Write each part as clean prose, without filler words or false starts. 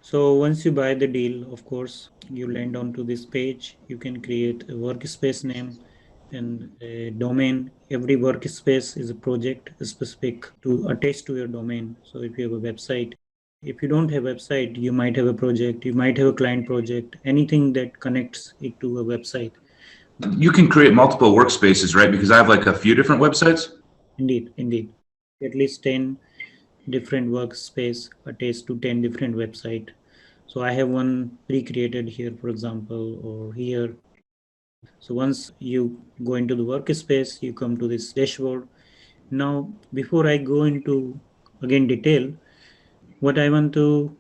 So once you buy the deal, of course, you land onto this page. You can create a workspace name and a domain. Every workspace is a project specific to attach to your domain. So if you have a website, if you don't have a website, you might have a project, you might have a client project, anything that connects it to a website. You can create multiple workspaces, right? Because I have like a few different websites. Indeed, indeed. At least 10 different workspace attached to 10 different website. So I have one pre-created here, for example, or here. So once you go into the workspace, you come to this dashboard. Now, before I go into again detail, what I want to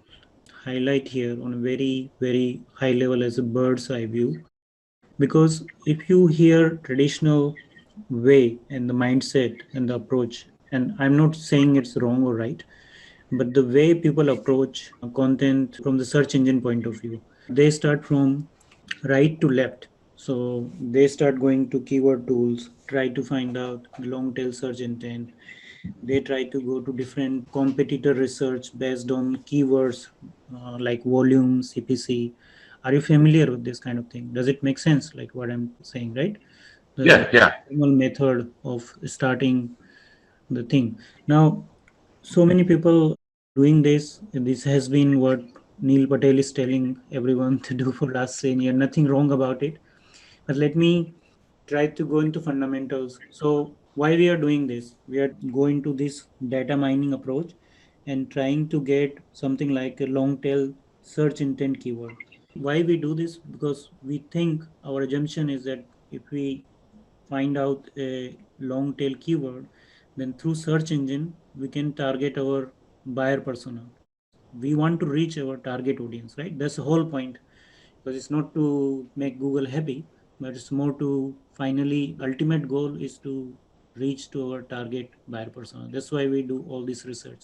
highlight here on a very, very high level as a bird's eye view, because if you hear traditional way and the mindset and the approach, and I'm not saying it's wrong or right, but the way people approach content from the search engine point of view, they start from right to left. So they start going to keyword tools, try to find out the long tail search intent. They try to go to different competitor research based on keywords like volume, CPC. Are you familiar with this kind of thing? Does it make sense, like what I'm saying, right? The Yeah, yeah. normal method of starting the thing. Now, so many people doing this. This has been what Neil Patel is telling everyone to do for last 10 years. Nothing wrong about it. But let me try to go into fundamentals. So why we are doing this? We are going to this data mining approach and trying to get something like a long tail search intent keyword. Why we do this? Because we think our assumption is that if we find out a long tail keyword, then through search engine we can target our buyer persona. We want to reach our target audience, right? That's the whole point, because it's not to make Google happy, but it's more to finally ultimate goal is to reach to our target buyer persona. That's why we do all this research.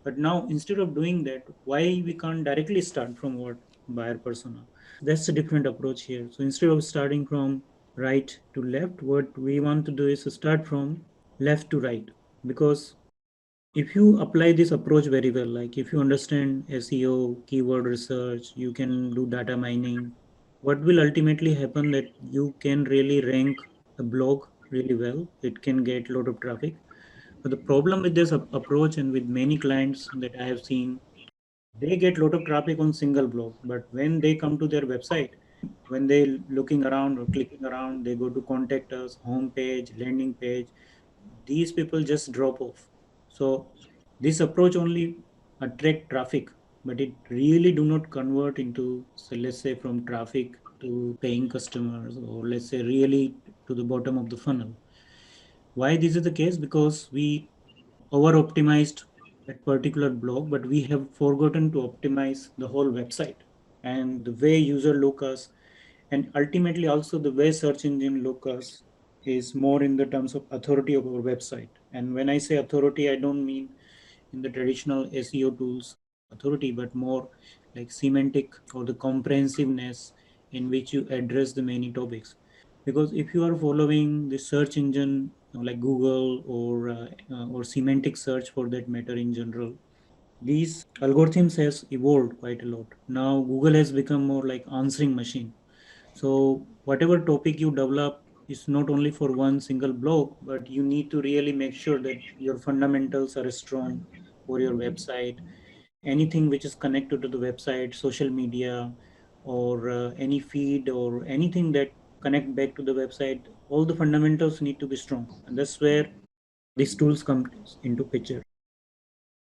But now instead of doing that, why we can't directly start from what buyer persona? That's a different approach here. So instead of starting from right to left, what we want to do is to start from left to right. Because if you apply this approach very well, like if you understand SEO, keyword research, you can do data mining, what will ultimately happen that you can really rank a blog really well. It can get a lot of traffic. But the problem with this approach and with many clients that I have seen, they get a lot of traffic on single blog, but when they come to their website, when they looking around or clicking around, they go to contact us, home page, landing page, these people just drop off. So this approach only attract traffic, but it really do not convert into, so let's say, from traffic to paying customers, or let's say really to the bottom of the funnel. Why this is the case? Because we over optimized that particular blog, but we have forgotten to optimize the whole website and the way user look us, and ultimately also the way search engine look us is more in the terms of authority of our website. And when I say authority, I don't mean in the traditional SEO tools authority, but more like semantic or the comprehensiveness in which you address the many topics. Because if you are following the search engine like Google or semantic search for that matter in general, these algorithms has evolved quite a lot. Now Google has become more like answering machine. So whatever topic you develop is not only for one single blog, but you need to really make sure that your fundamentals are strong for your website. Anything which is connected to the website, social media, or any feed or anything that connect back to the website, all the fundamentals need to be strong. And that's where these tools come into picture.